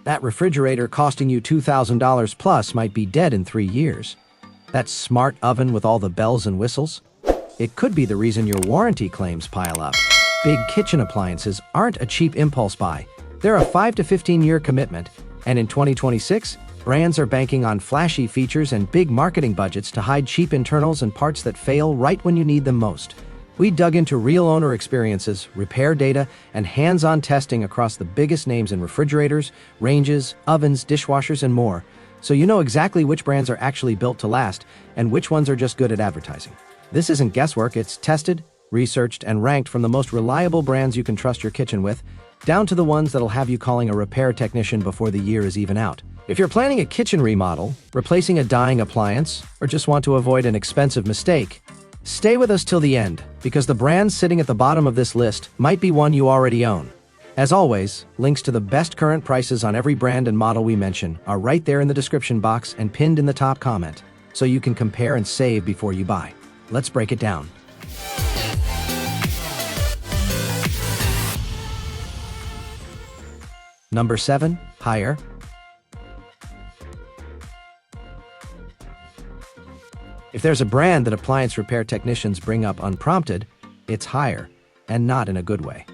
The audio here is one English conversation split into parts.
That refrigerator costing you $2,000 plus might be dead in 3 years. That smart oven with all the bells and whistles? It could be the reason your warranty claims pile up. Big kitchen appliances aren't a cheap impulse buy. They're a 5 to 15-year commitment, and in 2026, brands are banking on flashy features and big marketing budgets to hide cheap internals and parts that fail right when you need them most. We dug into real owner experiences, repair data, and hands-on testing across the biggest names in refrigerators, ranges, ovens, dishwashers, and more, so you know exactly which brands are actually built to last and which ones are just good at advertising. This isn't guesswork, it's tested, researched, and ranked from the most reliable brands you can trust your kitchen with, down to the ones that'll have you calling a repair technician before the year is even out. If you're planning a kitchen remodel, replacing a dying appliance, or just want to avoid an expensive mistake, stay with us till the end, because the brand sitting at the bottom of this list might be one you already own. As always, links to the best current prices on every brand and model we mention are right there in the description box and pinned in the top comment, so you can compare and save before you buy. Let's break it down. Number 7. Haier. If there's a brand that appliance repair technicians bring up unprompted, it's Haier, and not in a good way.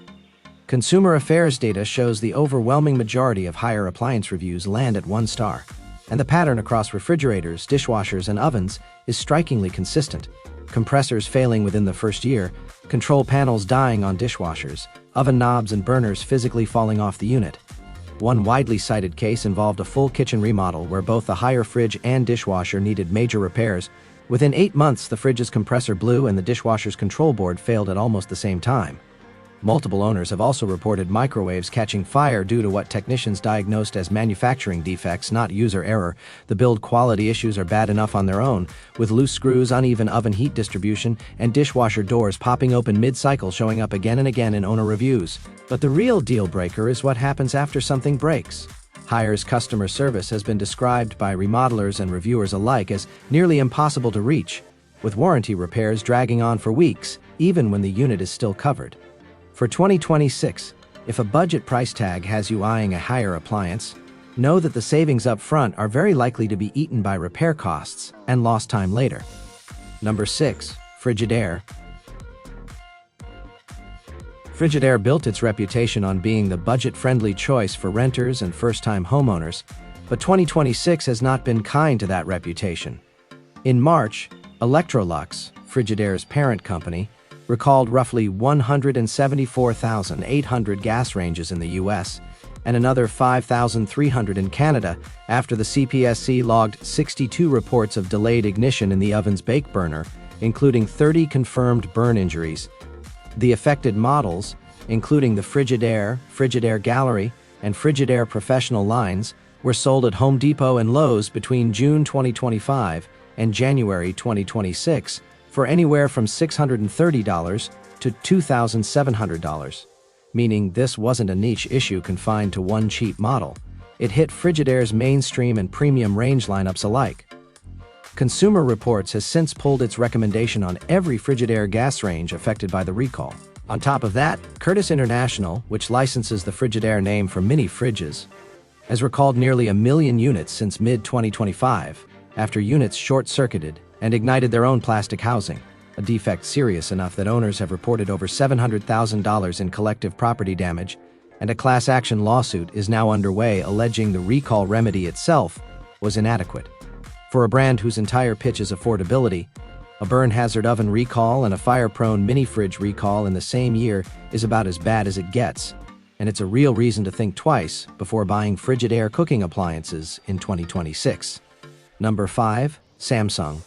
Consumer Affairs data shows the overwhelming majority of Haier appliance reviews land at 1 star, and the pattern across refrigerators, dishwashers, and ovens is strikingly consistent. Compressors failing within the first year, control panels dying on dishwashers, oven knobs and burners physically falling off the unit. One widely cited case involved a full kitchen remodel where both the Haier fridge and dishwasher needed major repairs. Within 8 months, the fridge's compressor blew and the dishwasher's control board failed at almost the same time. Multiple owners have also reported microwaves catching fire due to what technicians diagnosed as manufacturing defects, not user error. The build quality issues are bad enough on their own, with loose screws, uneven oven heat distribution, and dishwasher doors popping open mid-cycle showing up again and again in owner reviews. But the real deal breaker is what happens after something breaks. Haier's customer service has been described by remodelers and reviewers alike as nearly impossible to reach, with warranty repairs dragging on for weeks, even when the unit is still covered. For 2026, if a budget price tag has you eyeing a Haier appliance, know that the savings up front are very likely to be eaten by repair costs and lost time later. Number 6. Frigidaire. Frigidaire built its reputation on being the budget-friendly choice for renters and first-time homeowners, but 2026 has not been kind to that reputation. In March, Electrolux, Frigidaire's parent company, recalled roughly 174,800 gas ranges in the US and another 5,300 in Canada after the CPSC logged 62 reports of delayed ignition in the oven's bake burner, including 30 confirmed burn injuries. The affected models, including the Frigidaire, Frigidaire Gallery, and Frigidaire Professional lines, were sold at Home Depot and Lowe's between June 2025 and January 2026 for anywhere from $630 to $2,700, meaning this wasn't a niche issue confined to one cheap model. It hit Frigidaire's mainstream and premium range lineups alike. Consumer Reports has since pulled its recommendation on every Frigidaire gas range affected by the recall. On top of that, Curtis International, which licenses the Frigidaire name for mini fridges, has recalled nearly 1 million units since mid-2025 after units short-circuited and ignited their own plastic housing, a defect serious enough that owners have reported over $700,000 in collective property damage, and a class action lawsuit is now underway alleging the recall remedy itself was inadequate. For a brand whose entire pitch is affordability, a burn hazard oven recall and a fire-prone mini-fridge recall in the same year is about as bad as it gets, and it's a real reason to think twice before buying Frigidaire cooking appliances in 2026. Number 5. Samsung.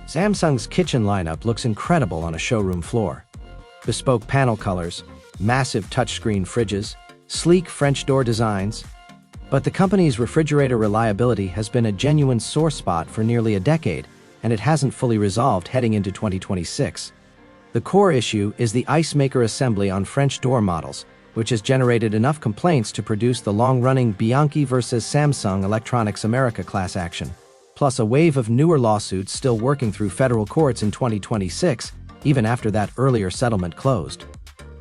Samsung's kitchen lineup looks incredible on a showroom floor. Bespoke panel colors, massive touchscreen fridges, sleek French door designs. But the company's refrigerator reliability has been a genuine sore spot for nearly a decade, and it hasn't fully resolved heading into 2026. The core issue is the ice maker assembly on French door models, which has generated enough complaints to produce the long-running Bianchi versus Samsung Electronics America class action, plus a wave of newer lawsuits still working through federal courts in 2026, even after that earlier settlement closed.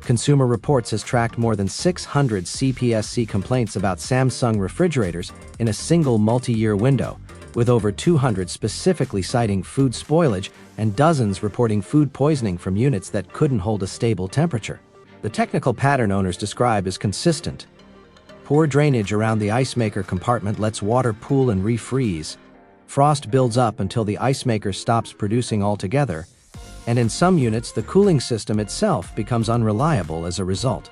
Consumer Reports has tracked more tthan 600 CPSC complaints about Samsung refrigerators in a single multi-year window, with over 200 specifically citing food spoilage and dozens reporting food poisoning from units that couldn't hold a stable temperature. The technical pattern owners describe is consistent. Poor drainage around the ice maker compartment lets water pool and refreeze. Frost builds up until the ice maker stops producing altogether, and in some units the cooling system itself becomes unreliable as a result.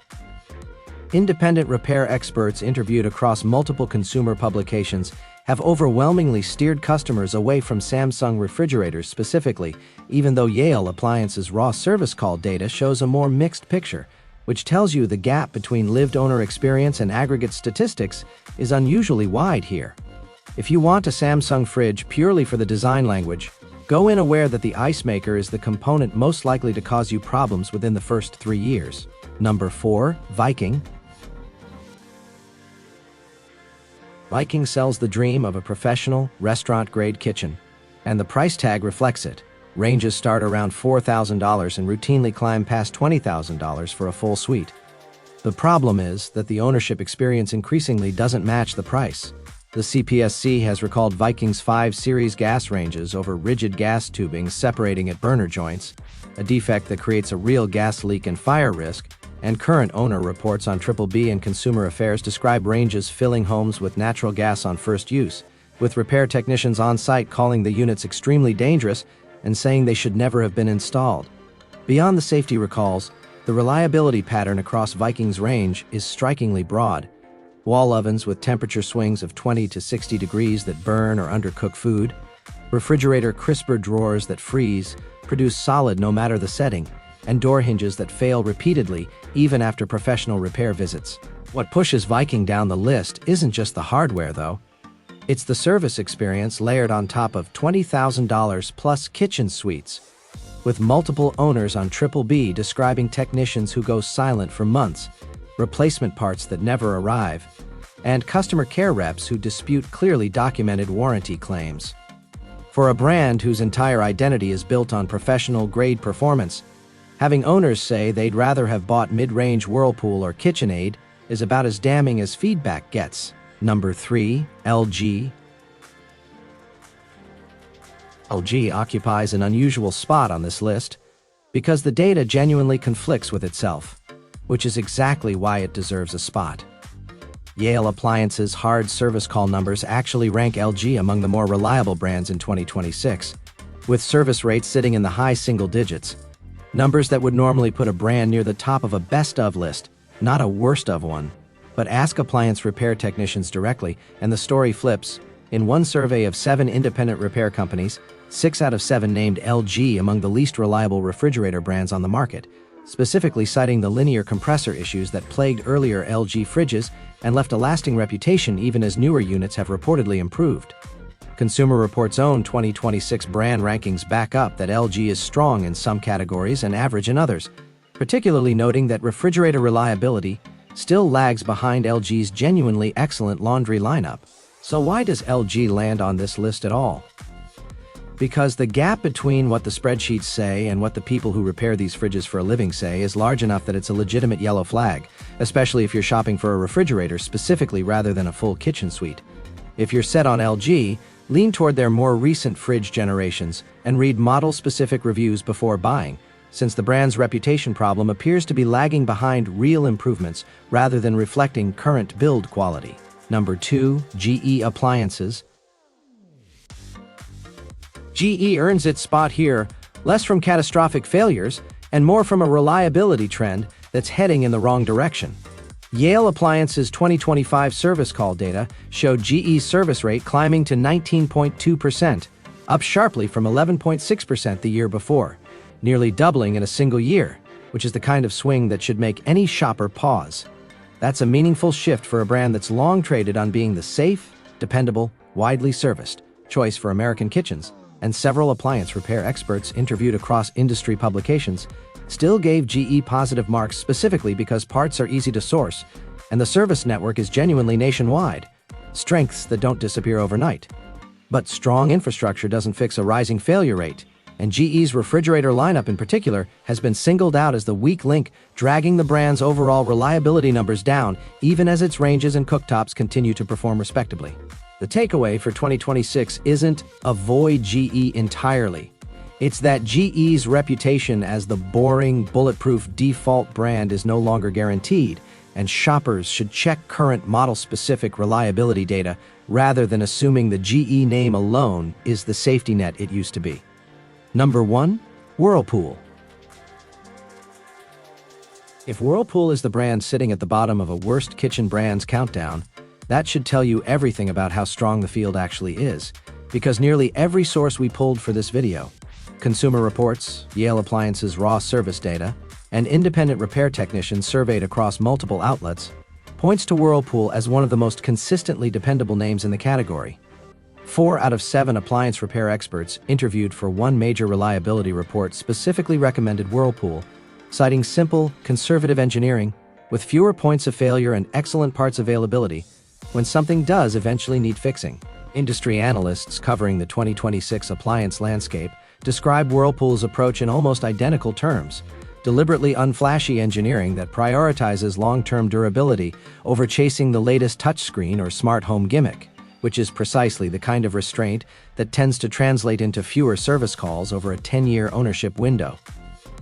Independent repair experts interviewed across multiple consumer publications have overwhelmingly steered customers away from Samsung refrigerators specifically, even though Yale Appliance's raw service call data shows a more mixed picture, which tells you the gap between lived owner experience and aggregate statistics is unusually wide here. If you want a Samsung fridge purely for the design language, go in aware that the ice maker is the component most likely to cause you problems within the first 3 years. Number 4. Viking. Viking sells the dream of a professional, restaurant-grade kitchen, and the price tag reflects it. Ranges start around $4,000 and routinely climb past $20,000 for a full suite. The problem is that the ownership experience increasingly doesn't match the price. The CPSC has recalled Viking's 5 series gas ranges over rigid gas tubing separating at burner joints, a defect that creates a real gas leak and fire risk, and current owner reports on Triple B and Consumer Affairs describe ranges filling homes with natural gas on first use, with repair technicians on site calling the units extremely dangerous and saying they should never have been installed. Beyond the safety recalls, the reliability pattern across Viking's range is strikingly broad. Wall ovens with temperature swings of 20 to 60 degrees that burn or undercook food, refrigerator crisper drawers that freeze, produce solid no matter the setting, and door hinges that fail repeatedly even after professional repair visits. What pushes Viking down the list isn't just the hardware though. It's the service experience layered on top of $20,000 plus kitchen suites, with multiple owners on Triple B describing technicians who go silent for months, replacement parts that never arrive, and customer care reps who dispute clearly documented warranty claims. For a brand whose entire identity is built on professional-grade performance, having owners say they'd rather have bought mid-range Whirlpool or KitchenAid is about as damning as feedback gets. Number 3. LG. LG occupies an unusual spot on this list because the data genuinely conflicts with itself, which is exactly why it deserves a spot. Yale Appliance's hard service call numbers actually rank LG among the more reliable brands in 2026, with service rates sitting in the high single digits, numbers that would normally put a brand near the top of a best of list, not a worst of one. But ask appliance repair technicians directly, and the story flips. In one survey of 7 independent repair companies, 6 out of 7 named LG among the least reliable refrigerator brands on the market, specifically citing the linear compressor issues that plagued earlier LG fridges and left a lasting reputation even as newer units have reportedly improved. Consumer Reports' own 2026 brand rankings back up that LG is strong in some categories and average in others, particularly noting that refrigerator reliability still lags behind LG's genuinely excellent laundry lineup. So why does LG land on this list at all? Because the gap between what the spreadsheets say and what the people who repair these fridges for a living say is large enough that it's a legitimate yellow flag, especially if you're shopping for a refrigerator specifically rather than a full kitchen suite. If you're set on LG, lean toward their more recent fridge generations and read model-specific reviews before buying, since the brand's reputation problem appears to be lagging behind real improvements rather than reflecting current build quality. Number 2. GE Appliances. GE earns its spot here, less from catastrophic failures and more from a reliability trend that's heading in the wrong direction. Yale Appliance's 2025 service call data showed GE's service rate climbing to 19.2%, up sharply from 11.6% the year before, nearly doubling in a single year, which is the kind of swing that should make any shopper pause. That's a meaningful shift for a brand that's long traded on being the safe, dependable, widely serviced choice for American kitchens, and several appliance repair experts interviewed across industry publications still gave GE positive marks specifically because parts are easy to source and the service network is genuinely nationwide, strengths that don't disappear overnight. But strong infrastructure doesn't fix a rising failure rate. and GE's refrigerator lineup in particular has been singled out as the weak link, dragging the brand's overall reliability numbers down, even as its ranges and cooktops continue to perform respectably. The takeaway for 2026 isn't avoid GE entirely. It's that GE's reputation as the boring, bulletproof default brand is no longer guaranteed, and shoppers should check current model-specific reliability data rather than assuming the GE name alone is the safety net it used to be. Number 1. Whirlpool. If Whirlpool is the brand sitting at the bottom of a worst kitchen brands countdown, that should tell you everything about how strong the field actually is, because nearly every source we pulled for this video, Consumer Reports, Yale Appliance's raw service data, and independent repair technicians surveyed across multiple outlets, points to Whirlpool as one of the most consistently dependable names in the category. 4 out of 7 appliance repair experts interviewed for one major reliability report specifically recommended Whirlpool, citing simple, conservative engineering with fewer points of failure and excellent parts availability when something does eventually need fixing. Industry analysts covering the 2026 appliance landscape describe Whirlpool's approach in almost identical terms: deliberately unflashy engineering that prioritizes long-term durability over chasing the latest touchscreen or smart home gimmick, which is precisely the kind of restraint that tends to translate into fewer service calls over a 10-year ownership window.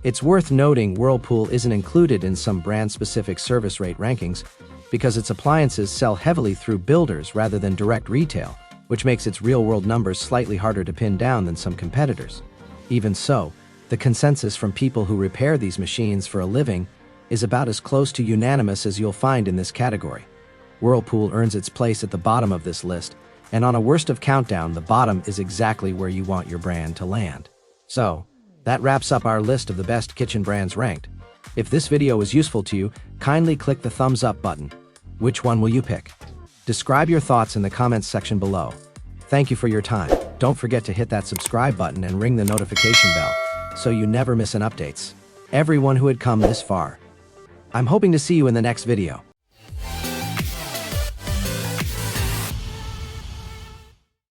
It's worth noting Whirlpool isn't included in some brand-specific service rate rankings because its appliances sell heavily through builders rather than direct retail, which makes its real-world numbers slightly harder to pin down than some competitors. Even so, the consensus from people who repair these machines for a living is about as close to unanimous as you'll find in this category. Whirlpool earns its place at the bottom of this list, and on a worst of countdown, the bottom is exactly where you want your brand to land. So, that wraps up our list of the best kitchen brands ranked. If this video was useful to you, kindly click the thumbs up button. Which one will you pick? Describe your thoughts in the comments section below. Thank you for your time. Don't forget to hit that subscribe button and ring the notification bell so you never miss an updates. Everyone who had come this far, I'm hoping to see you in the next video.